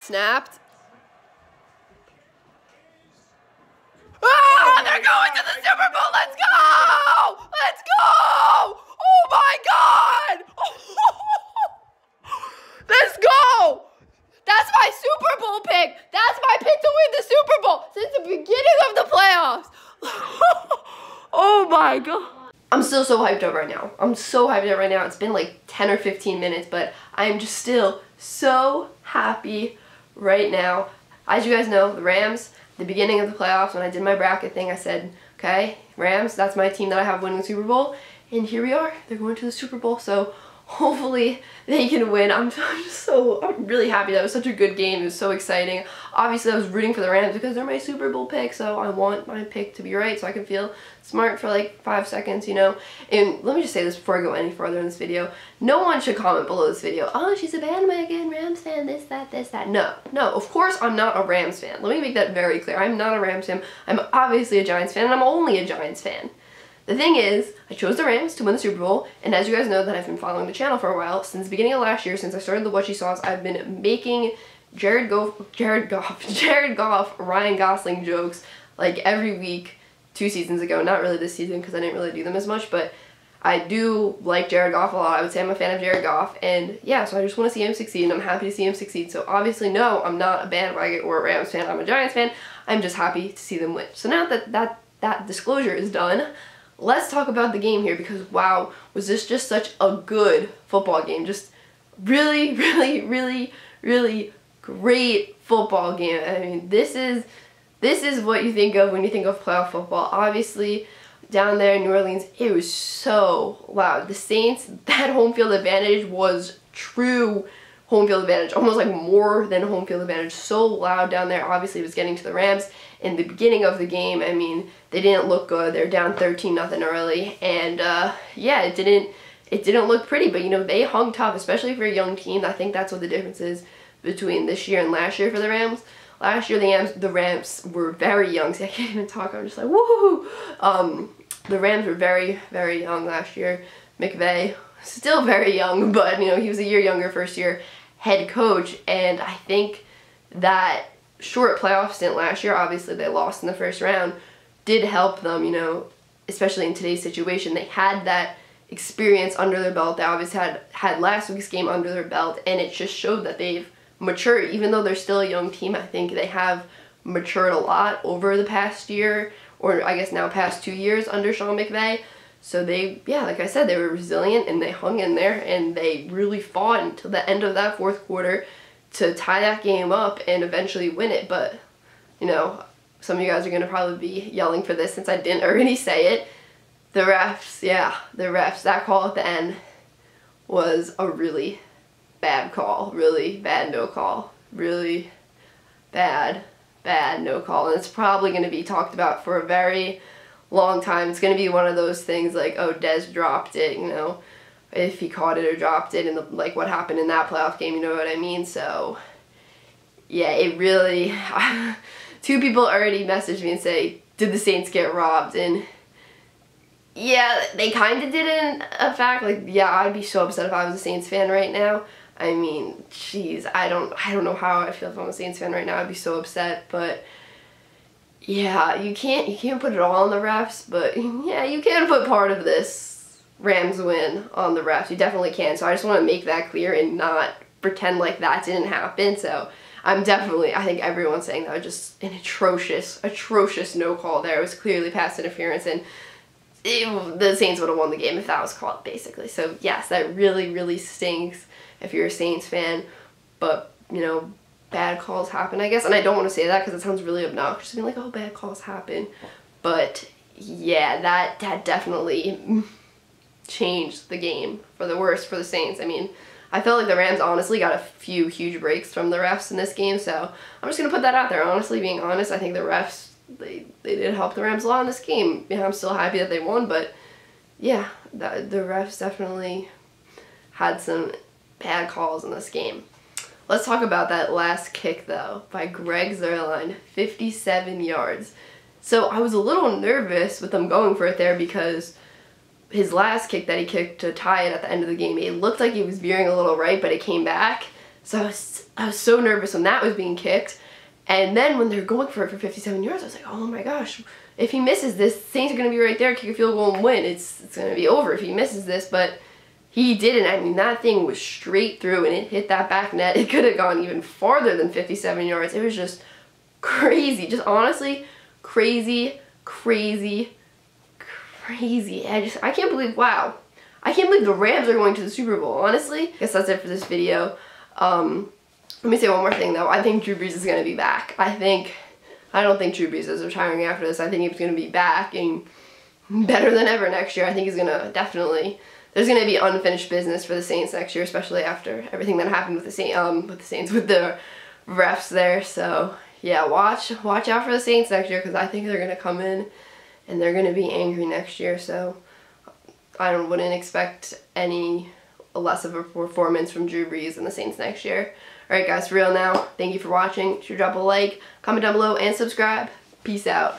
Snapped. Ah, they're going to the Super Bowl. Let's go! Let's go! Oh my God! Let's go! That's my Super Bowl pick. That's my pick to win the Super Bowl since the beginning of the playoffs. Oh my God. I'm still so hyped up right now. I'm so hyped up right now. It's been like 10 or 15 minutes, but I'm just still so happy right now. As you guys know, the Rams, the beginning of the playoffs, when I did my bracket thing, I said, okay, Rams, that's my team that I have winning the Super Bowl. And here we are. They're going to the Super Bowl, so hopefully they can win. I'm really happy. That was such a good game. It was so exciting. Obviously, I was rooting for the Rams because they're my Super Bowl pick, so I want my pick to be right so I can feel smart for like 5 seconds, you know. And let me just say this before I go any further in this video. No one should comment below this video, oh, she's a bandwagon Rams fan, this, that, this, that. No, of course I'm not a Rams fan. Let me make that very clear. I'm not a Rams fan. I'm obviously a Giants fan, and I'm only a Giants fan. The thing is, I chose the Rams to win the Super Bowl, and as you guys know that I've been following the channel for a while, since the beginning of last year, since I started the What She Saws, I've been making Jared Goff, Ryan Gosling jokes like every week 2 seasons ago. Not really this season because I didn't really do them as much, but I do like Jared Goff a lot. I would say I'm a fan of Jared Goff, and yeah, so I just want to see him succeed, and I'm happy to see him succeed. So obviously, no, I'm not a bandwagon or a Rams fan. I'm a Giants fan. I'm just happy to see them win. So now that disclosure is done, let's talk about the game here, because wow, was this just such a good football game. Just really, really, really, really great football game. I mean, this is what you think of when you think of playoff football. Obviously, down there in New Orleans, it was so loud. The Saints, that home field advantage was true home field advantage, almost like more than home field advantage. So loud down there. Obviously, it was getting to the Rams in the beginning of the game. I mean, they didn't look good. They're down 13-0 early, and yeah, it didn't look pretty. But you know, they hung tough, especially for a young team. I think that's what the difference is between this year and last year for the Rams. Last year, the Rams were very young. See, I can't even talk. I'm just like, woohoo! The Rams were very, very young last year. McVay, still very young, but you know, he was a year younger, first year head coach, and I think that short playoff stint last year, obviously they lost in the first round, did help them, you know, especially in today's situation. They had that experience under their belt. They obviously had last week's game under their belt, and it just showed that they've matured. Even though they're still a young team, I think they have matured a lot over the past year, or I guess now past 2 years under Sean McVay. So they, yeah, like I said, they were resilient and they hung in there, and they really fought until the end of that fourth quarter to tie that game up and eventually win it. But, you know, some of you guys are going to probably be yelling for this since I didn't already say it. The refs, yeah, the refs, that call at the end was a really bad call, really bad no call, really bad no call, and it's probably going to be talked about for a very long time. It's going to be one of those things like, oh, Dez dropped it, you know, if he caught it or dropped it, and like what happened in that playoff game, you know what I mean? So yeah, it really, 2 people already messaged me and say, did the Saints get robbed? And yeah, they kind of did in a fact. Like, yeah, I'd be so upset if I was a Saints fan right now. I mean, jeez, I don't know how I feel if I'm a Saints fan right now. I'd be so upset, but yeah, you can't put it all on the refs, but yeah, you can put part of this Rams win on the refs. You definitely can. So I just want to make that clear and not pretend like that didn't happen. So I think everyone's saying that was just an atrocious no call there. It was clearly pass interference, and the Saints would have won the game if that was called, basically. So yes, that really, really stinks if you're a Saints fan, but you know, bad calls happen, I guess, and I don't want to say that because it sounds really obnoxious to be like, oh, bad calls happen, but yeah, that definitely changed the game for the worse for the Saints. I mean, I felt like the Rams honestly got a few huge breaks from the refs in this game, so I'm just gonna put that out there. Honestly, being honest, I think the refs, they did help the Rams a lot in this game. Yeah, I'm still happy that they won, but yeah, the refs definitely had some bad calls in this game. Let's talk about that last kick, though, by Greg Zuerlein, 57 yards. So I was a little nervous with them going for it there because his last kick that he kicked to tie it at the end of the game, it looked like he was veering a little right, but it came back. So I was so nervous when that was being kicked. And then when they're going for it for 57 yards, I was like, oh my gosh, if he misses this, Saints are going to be right there, kick a field goal and win. It's going to be over if he misses this, but he didn't. I mean, that thing was straight through and it hit that back net. It could have gone even farther than 57 yards. It was just crazy. Just honestly, crazy, crazy, crazy. I can't believe, wow. I can't believe the Rams are going to the Super Bowl, honestly. I guess that's it for this video. Let me say one more thing though. I think Drew Brees is going to be back. I don't think Drew Brees is retiring after this. I think he's going to be back and better than ever next year. I think he's going to definitely, there's going to be unfinished business for the Saints next year, especially after everything that happened with the Saints, with the refs there. So yeah, watch out for the Saints next year, because I think they're going to come in and they're going to be angry next year. So I wouldn't expect any less of a performance from Drew Brees and the Saints next year. Alright guys, for real now, thank you for watching. Should drop a like, comment down below, and subscribe. Peace out.